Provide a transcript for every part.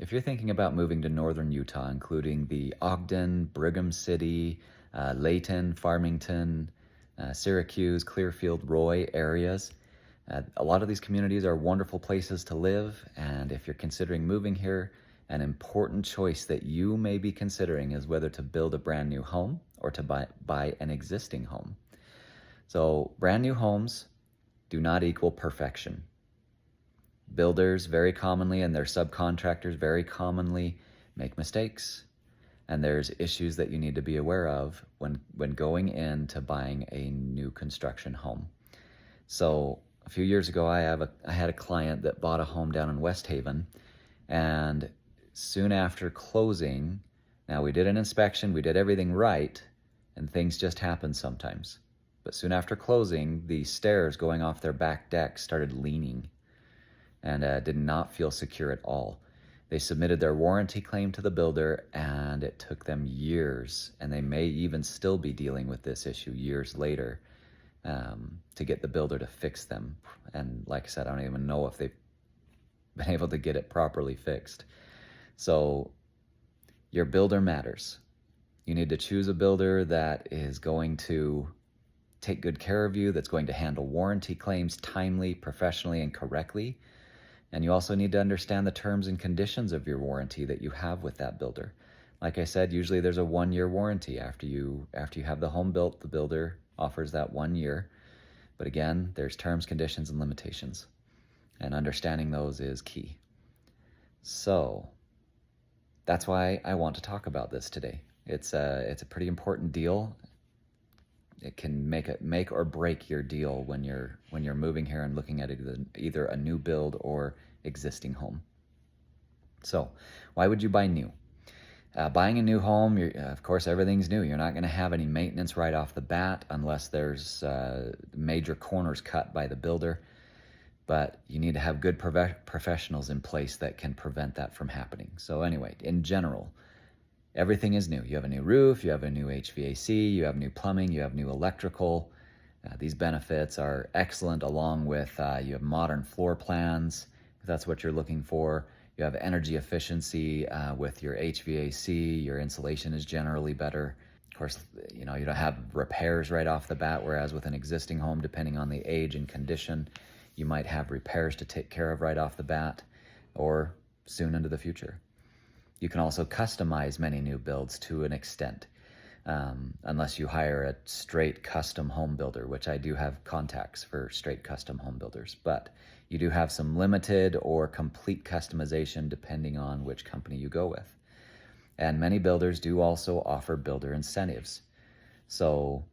If you're thinking about moving to northern Utah, including the Ogden, Brigham City, Layton, Farmington, Syracuse, Clearfield, Roy areas, a lot of these communities are wonderful places to live. And if you're considering moving here, an important choice that you may be considering is whether to build a brand new home or to buy an existing home. So, brand new homes do not equal perfection. Builders very commonly and their subcontractors very commonly make mistakes. And there's issues that you need to be aware of when going into buying a new construction home. So a few years ago, I had a client that bought a home down in West Haven, and soon after closing, now we did an inspection, we did everything right, and things just happen sometimes. But soon after closing, the stairs going off their back deck started leaning and did not feel secure at all. They submitted their warranty claim to the builder, and it took them years, and they may even still be dealing with this issue years later, to get the builder to fix them. And like I said, I don't even know if they've been able to get it properly fixed. So your builder matters. You need to choose a builder that is going to take good care of you, that's going to handle warranty claims timely, professionally, and correctly. And you also need to understand the terms and conditions of your warranty that you have with that builder. Like I said, usually there's a 1-year warranty. After you have the home built, the builder offers that 1 year. But again, there's terms, conditions, and limitations. And understanding those is key. So that's why I want to talk about this today. It's a pretty important deal. It can make or break your deal when you're moving here and looking at either a new build or existing home. So, why would you buy new? Buying a new home, of course, everything's new. You're not going to have any maintenance right off the bat unless there's major corners cut by the builder. But you need to have good professionals in place that can prevent that from happening. So anyway, in general, everything is new. You have a new roof, you have a new HVAC, you have new plumbing, you have new electrical. These benefits are excellent, along with you have modern floor plans, if that's what you're looking for. You have energy efficiency with your HVAC. Your insulation is generally better. Of course, you don't have repairs right off the bat, whereas with an existing home, depending on the age and condition, you might have repairs to take care of right off the bat or soon into the future. You can also customize many new builds to an extent, unless you hire a straight custom home builder, which I do have contacts for straight custom home builders. But you do have some limited or complete customization depending on which company you go with. And many builders do also offer builder incentives. So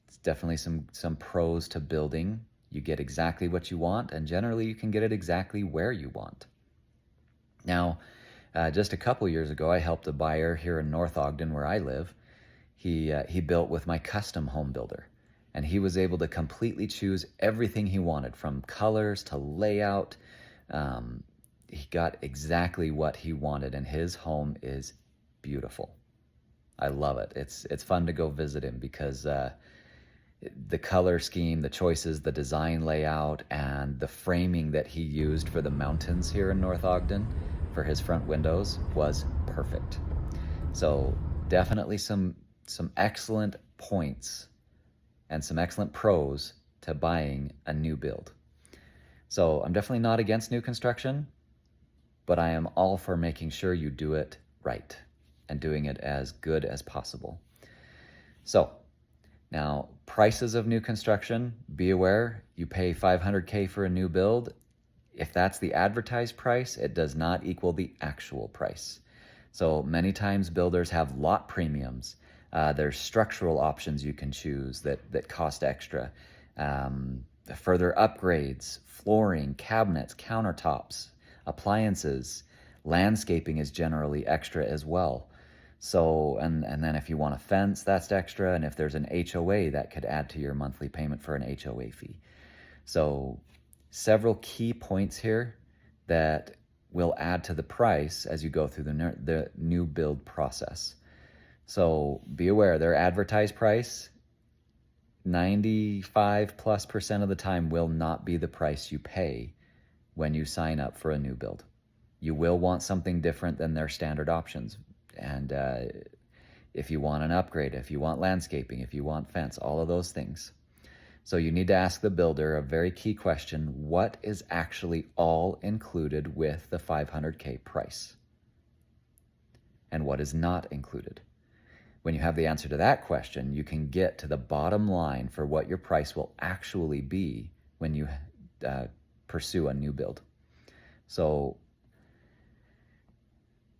it's definitely some pros to building. You get exactly what you want, and generally you can get it exactly where you want. Now, just a couple years ago, I helped a buyer here in North Ogden, where I live. He built with my custom home builder, and he was able to completely choose everything he wanted, from colors to layout. He got exactly what he wanted, and his home is beautiful. I love it. It's fun to go visit him because the color scheme, the choices, the design layout, and the framing that he used for the mountains here in North Ogden for his front windows was perfect. So definitely some excellent points and some excellent pros to buying a new build. So I'm definitely not against new construction, but I am all for making sure you do it right and doing it as good as possible. So now, prices of new construction, be aware, you pay $500K for a new build. If that's the advertised price, it does not equal the actual price. So many times builders have lot premiums. There's structural options you can choose that cost extra. Further upgrades, flooring, cabinets, countertops, appliances, landscaping is generally extra as well. So, and then if you want a fence, that's extra. And if there's an HOA, that could add to your monthly payment for an HOA fee. So several key points here that will add to the price as you go through the new build process. So be aware, their advertised price, 95+% of the time will not be the price you pay when you sign up for a new build. You will want something different than their standard options. And if you want an upgrade, if you want landscaping, if you want fence, all of those things. So you need to ask the builder a very key question: what is actually all included with the $500K price? And what is not included? When you have the answer to that question, you can get to the bottom line for what your price will actually be when you pursue a new build. So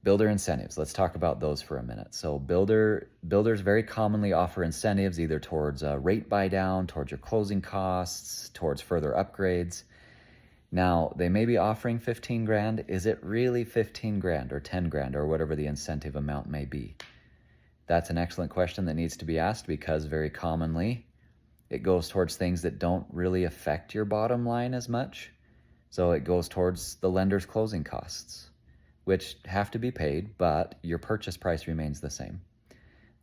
builder incentives, let's talk about those for a minute. So builders very commonly offer incentives either towards a rate buy down, towards your closing costs, towards further upgrades. Now, they may be offering 15 grand. Is it really 15 grand or 10 grand or whatever the incentive amount may be? That's an excellent question that needs to be asked, because very commonly it goes towards things that don't really affect your bottom line as much. So it goes towards the lender's closing costs, which have to be paid, but your purchase price remains the same.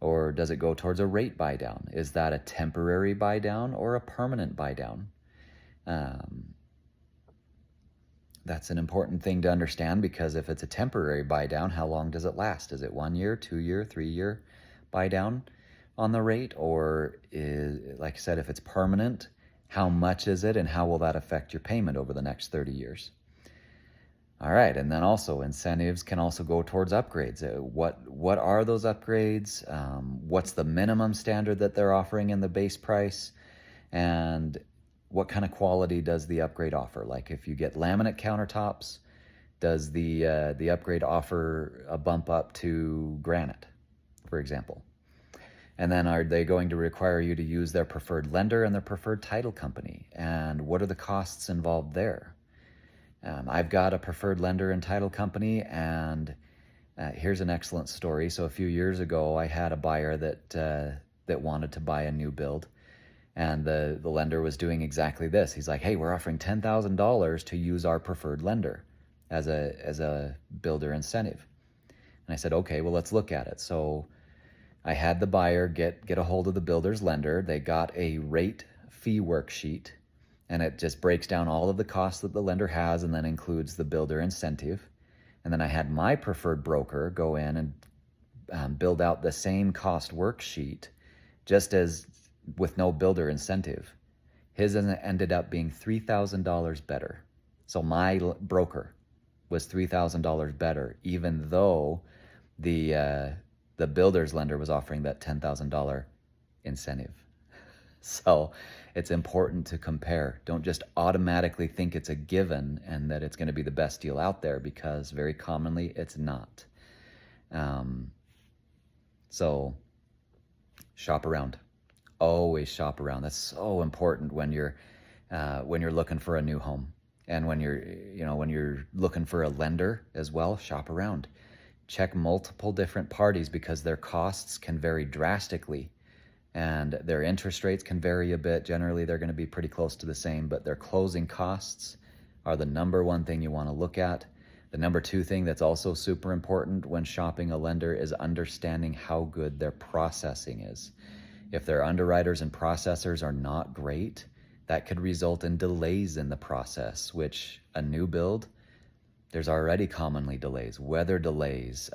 Or does it go towards a rate buy down? Is that a temporary buy down or a permanent buy down? That's an important thing to understand, because if it's a temporary buy down, how long does it last? Is it 1 year, 2 year, 3 year buy down on the rate? Or like I said, if it's permanent, how much is it and how will that affect your payment over the next 30 years? All right, and then also incentives can also go towards upgrades. What are those upgrades? What's the minimum standard that they're offering in the base price? And what kind of quality does the upgrade offer? Like if you get laminate countertops, does the upgrade offer a bump up to granite, for example? And then are they going to require you to use their preferred lender and their preferred title company? And what are the costs involved there? I've got a preferred lender and title company, and here's an excellent story. So a few years ago, I had a buyer that wanted to buy a new build, and the lender was doing exactly this. He's like, hey, we're offering $10,000 to use our preferred lender as a builder incentive. And I said, okay, well, let's look at it. So I had the buyer get a hold of the builder's lender. They got a rate fee worksheet, and it just breaks down all of the costs that the lender has and then includes the builder incentive. And then I had my preferred broker go in and build out the same cost worksheet, just as with no builder incentive. His ended up being $3,000 better. So my broker was $3,000 better, even though the builder's lender was offering that $10,000 incentive. So it's important to compare. Don't just automatically think it's a given and that it's going to be the best deal out there, because very commonly it's not. So shop around. Always shop around. That's so important when you're looking for a new home, and when you're looking for a lender as well. Shop around. Check multiple different parties, because their costs can vary drastically, and their interest rates can vary a bit. Generally, they're going to be pretty close to the same, but their closing costs are the number one thing you want to look at. The number two thing that's also super important when shopping a lender is understanding how good their processing is. If their underwriters and processors are not great, that could result in delays in the process, which a new build, there's already commonly delays, weather delays.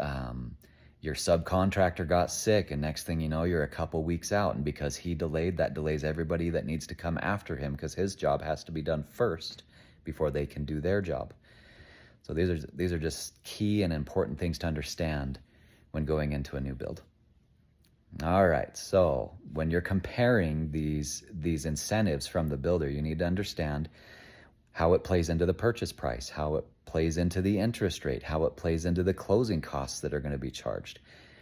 Your subcontractor got sick, and next thing you know, you're a couple weeks out. And because he delayed, that delays everybody that needs to come after him, because his job has to be done first before they can do their job. So these are just key and important things to understand when going into a new build. All right, so when you're comparing these incentives from the builder, you need to understand how it plays into the purchase price, how it plays into the interest rate, how it plays into the closing costs that are going to be charged,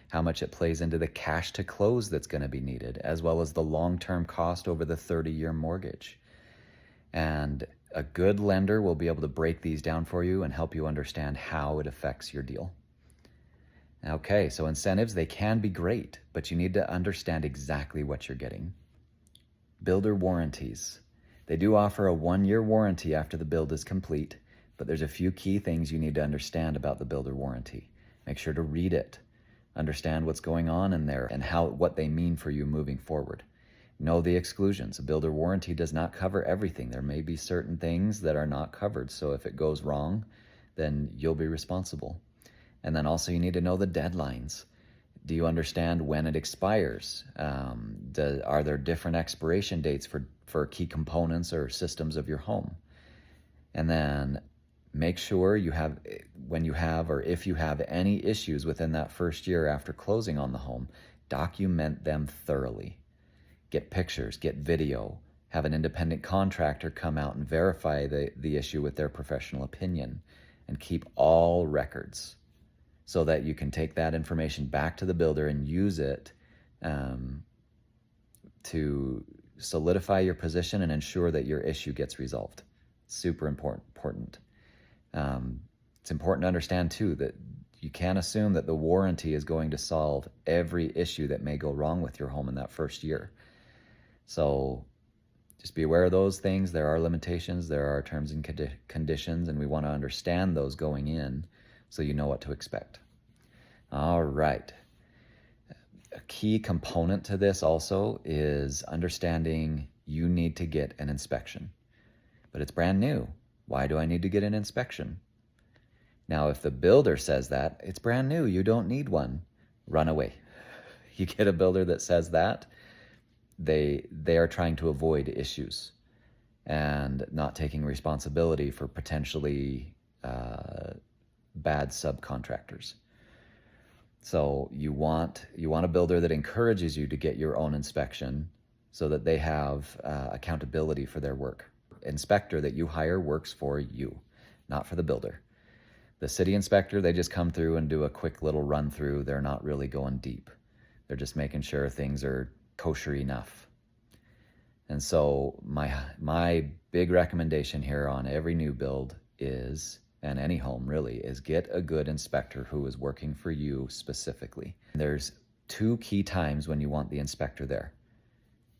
how much it plays into the cash to close that's going to be needed, as well as the long-term cost over the 30-year mortgage. And a good lender will be able to break these down for you and help you understand how it affects your deal. Okay, so incentives, they can be great, but you need to understand exactly what you're getting. Builder warranties. They do offer a 1-year warranty after the build is complete, but there's a few key things you need to understand about the builder warranty. Make sure to read it, understand what's going on in there and what they mean for you moving forward. Know the exclusions. A builder warranty does not cover everything. There may be certain things that are not covered, so if it goes wrong, then you'll be responsible. And then also you need to know the deadlines. Do you understand when it expires? Are there different expiration dates for key components or systems of your home? And then make sure you have, when you have or if you have any issues within that first year after closing on the home, document them thoroughly. Get pictures, get video, have an independent contractor come out and verify the issue with their professional opinion, and keep all records so that you can take that information back to the builder and use it to solidify your position and ensure that your issue gets resolved. Super important. It's important to understand too that you can't assume that the warranty is going to solve every issue that may go wrong with your home in that first year. So just be aware of those things. There are limitations, there are terms and conditions, and we want to understand those going in so you know what to expect. All right. A key component to this also is understanding you need to get an inspection. But it's brand new. Why do I need to get an inspection? Now, if the builder says that, it's brand new, you don't need one, run away. You get a builder that says that, they are trying to avoid issues and not taking responsibility for potentially bad subcontractors. So you want a builder that encourages you to get your own inspection so that they have accountability for their work. Inspector that you hire works for you, not for the builder. The city inspector, they just come through and do a quick little run through. They're not really going deep. They're just making sure things are kosher enough. And so my big recommendation here on every new build is, and any home really, is get a good inspector who is working for you specifically. There's two key times when you want the inspector there.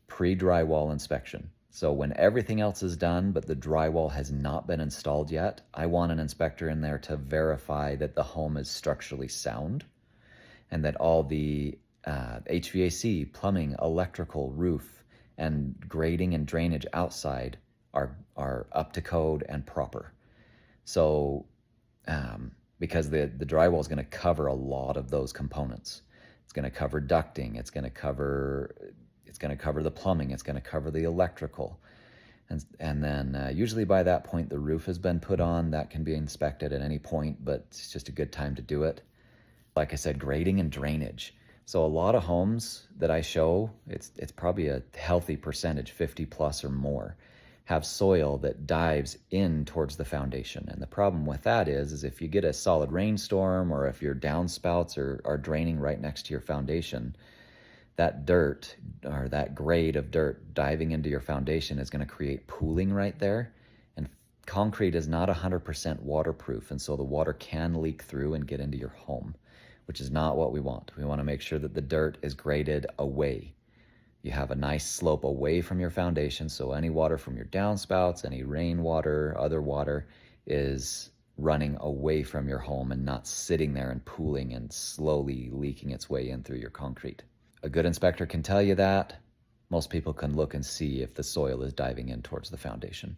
Pre-drywall inspection. So when everything else is done, but the drywall has not been installed yet, I want an inspector in there to verify that the home is structurally sound and that all the HVAC, plumbing, electrical, roof, and grading and drainage outside are up to code and proper. So because the drywall is going to cover a lot of those components. It's going to cover ducting, it's going to cover the plumbing, it's going to cover the electrical. And then usually by that point, the roof has been put on. That can be inspected at any point, but it's just a good time to do it. Like I said, grading and drainage. So a lot of homes that I show, it's probably a healthy percentage, 50 plus or more, have soil that dives in towards the foundation. And the problem with that is if you get a solid rainstorm or if your downspouts are draining right next to your foundation, that dirt or that grade of dirt diving into your foundation is going to create pooling right there. And concrete is not 100% waterproof, and so the water can leak through and get into your home, which is not what we want. We want to make sure that the dirt is graded away. You have a nice slope away from your foundation, so any water from your downspouts, any rainwater, other water is running away from your home and not sitting there and pooling and slowly leaking its way in through your concrete. A good inspector can tell you that. Most people can look and see if the soil is diving in towards the foundation.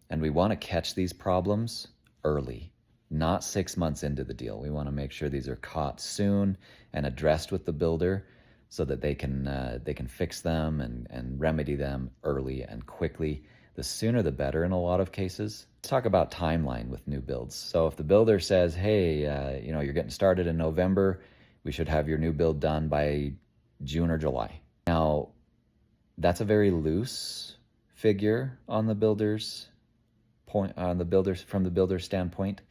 And we want to catch these problems early, not 6 months into the deal. We want to make sure these are caught soon and addressed with the builder so that they can fix them and remedy them early and quickly. The sooner the better in a lot of cases. Let's talk about timeline with new builds. So if the builder says, hey, you're getting started in November, we should have your new build done by June or July. Now, that's a very loose figure on the builder's point, from the builder's standpoint,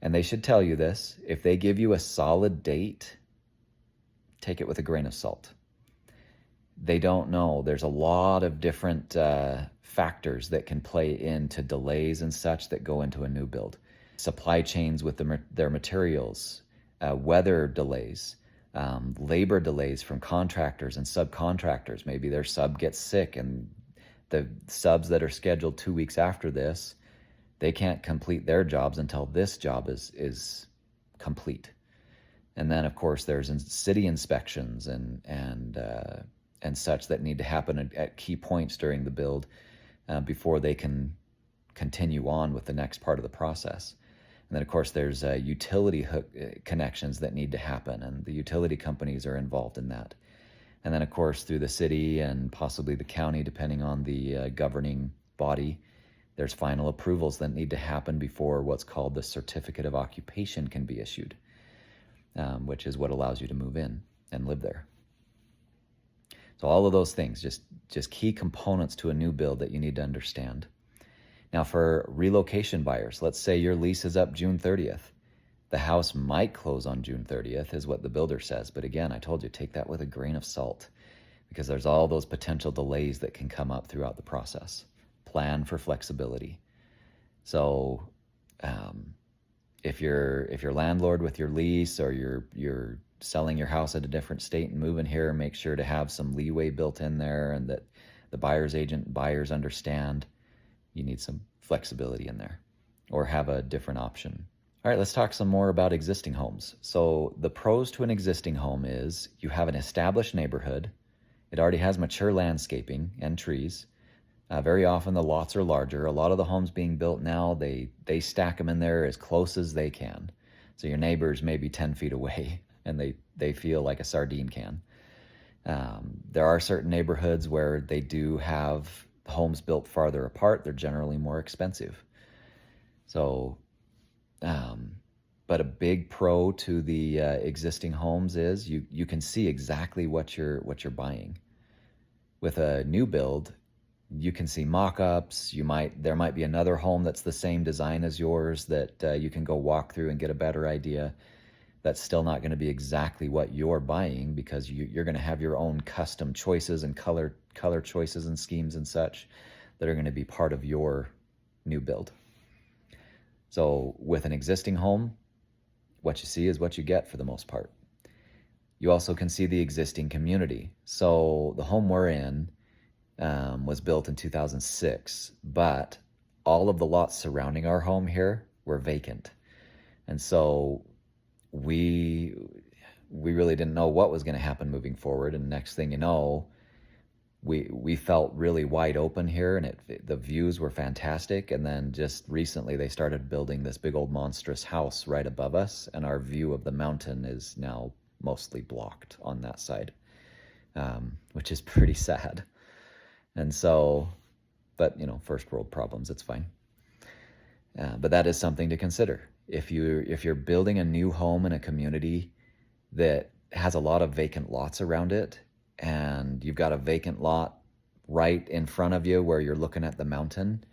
and they should tell you this. If they give you a solid date, take it with a grain of salt. They don't know. There's a lot of different factors that can play into delays and such that go into a new build. Supply chains with their materials, weather delays, labor delays from contractors and subcontractors. Maybe their sub gets sick and the subs that are scheduled 2 weeks after this, they can't complete their jobs until this job is complete. And then of course there's city inspections and such that need to happen at key points during the build before they can continue on with the next part of the process. And then, of course, there's utility hook connections that need to happen, and the utility companies are involved in that. And then, of course, through the city and possibly the county, depending on the governing body, there's final approvals that need to happen before what's called the certificate of occupation can be issued, which is what allows you to move in and live there. So all of those things, just key components to a new build that you need to understand. Now, for relocation buyers, let's say your lease is up June 30th. The house might close on June 30th is what the builder says. But again, I told you, take that with a grain of salt because there's all those potential delays that can come up throughout the process. Plan for flexibility. So if you're landlord with your lease, or you're selling your house at a different state and moving here, make sure to have some leeway built in there, and that the buyer's agent and buyers understand you need some flexibility in there, or have a different option. All right, let's talk some more about existing homes. So the pros to an existing home is you have an established neighborhood. It already has mature landscaping and trees. Very often the lots are larger. A lot of the homes being built now, they stack them in there as close as they can. So your neighbors may be 10 feet away and they feel like a sardine can. There are certain neighborhoods where they do have homes built farther apart. They're generally more expensive. So, but a big pro to the existing homes is you can see exactly what you're buying. With a new build, you can see mock-ups. There might be another home that's the same design as yours that you can go walk through and get a better idea. That's still not going to be exactly what you're buying, because you're going to have your own custom choices and color choices and schemes and such that are going to be part of your new build. So with an existing home, what you see is what you get for the most part. You also can see the existing community. So the home we're in was built in 2006, but all of the lots surrounding our home here were vacant. And so we really didn't know what was going to happen moving forward. And next thing you know, we felt really wide open here, and the views were fantastic. And then just recently they started building this big old monstrous house right above us, and our view of the mountain is now mostly blocked on that side, which is pretty sad. And so, but first world problems, it's fine. But that is something to consider. If you're building a new home in a community that has a lot of vacant lots around it, and you've got a vacant lot right in front of you where you're looking at the mountain,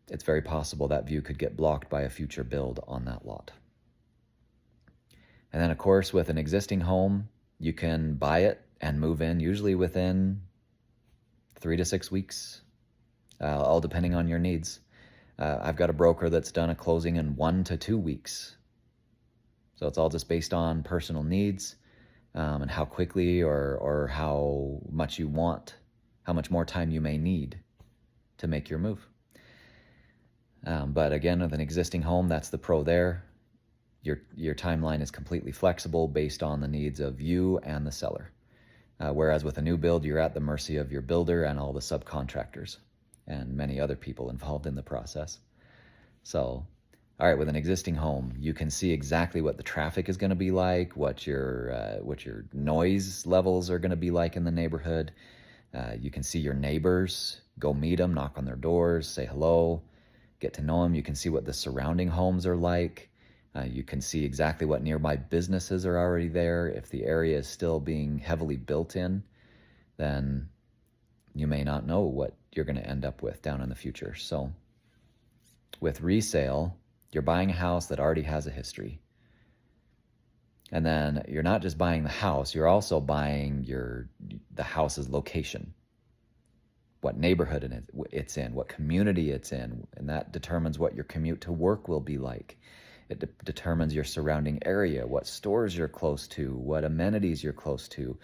it's very possible that view could get blocked by a future build on that lot. And then, of course, with an existing home, you can buy it and move in, usually within 3 to 6 weeks, all depending on your needs. I've got a broker that's done a closing in 1 to 2 weeks. So it's all just based on personal needs, and how quickly or how much you want, how much more time you may need to make your move. But again, with an existing home, that's the pro there. Your timeline is completely flexible based on the needs of you and the seller. Whereas with a new build, you're at the mercy of your builder and all the subcontractors and many other people involved in the process. So, all right, with an existing home, you can see exactly what the traffic is going to be like, what your noise levels are going to be like in the neighborhood. You can see your neighbors, go meet them, knock on their doors, say hello, get to know them. You can see what the surrounding homes are like. You can see exactly what nearby businesses are already there. If the area is still being heavily built in, then you may not know what you're going to end up with down in the future. So with resale, you're buying a house that already has a history. And then you're not just buying the house, you're also buying the house's location, what neighborhood it's in, what community it's in, and that determines what your commute to work will be like. It determines your surrounding area, what stores you're close to, what amenities you're close to,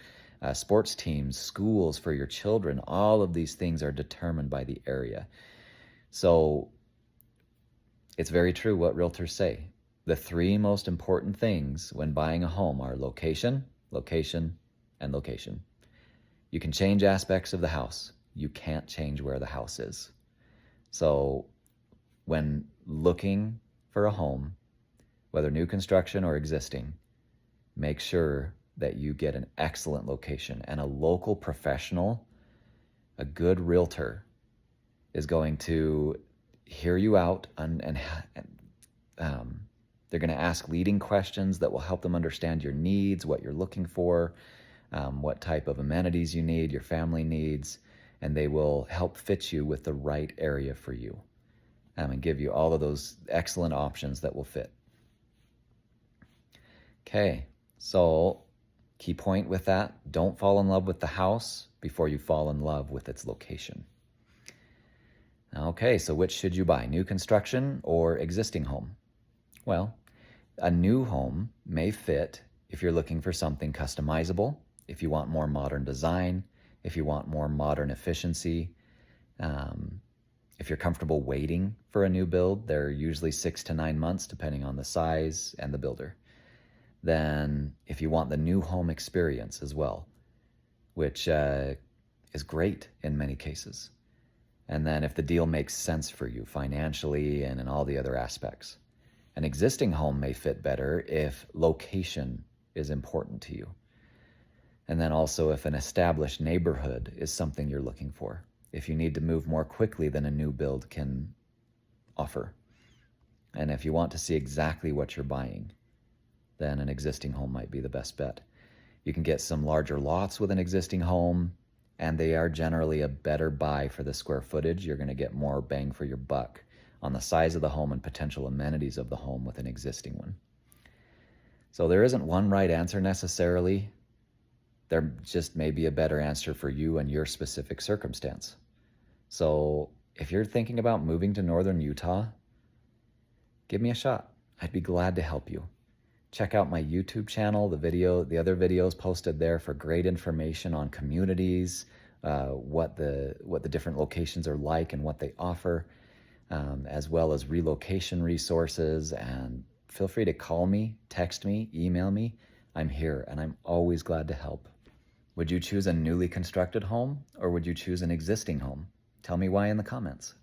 sports teams, schools for your children. All of these things are determined by the area. So it's very true what realtors say. The 3 most important things when buying a home are location, location, and location. You can change aspects of the house. You can't change where the house is. So when looking for a home, whether new construction or existing, make sure that you get an excellent location, and a local professional, a good realtor, is going to hear you out and they're going to ask leading questions that will help them understand your needs, what you're looking for, what type of amenities you need, your family needs, and they will help fit you with the right area for you, and give you all of those excellent options that will fit. Okay, so key point with that, don't fall in love with the house before you fall in love with its location. Okay, so which should you buy, new construction or existing home? Well, a new home may fit if you're looking for something customizable, if you want more modern design, if you want more modern efficiency, if you're comfortable waiting for a new build. They're usually 6 to 9 months depending on the size and the builder. Then if you want the new home experience as well, which is great in many cases. And then if the deal makes sense for you financially and in all the other aspects. An existing home may fit better if location is important to you. And then also if an established neighborhood is something you're looking for, if you need to move more quickly than a new build can offer. And if you want to see exactly what you're buying, then an existing home might be the best bet. You can get some larger lots with an existing home, and they are generally a better buy for the square footage. You're going to get more bang for your buck on the size of the home and potential amenities of the home with an existing one. So there isn't one right answer necessarily. There just may be a better answer for you and your specific circumstance. So if you're thinking about moving to northern Utah, give me a shot. I'd be glad to help you. Check out my YouTube channel, the other videos posted there for great information on communities, what the different locations are like and what they offer, as well as relocation resources. And feel free to call me, text me, email me. I'm here and I'm always glad to help. Would you choose a newly constructed home or would you choose an existing home? Tell me why in the comments.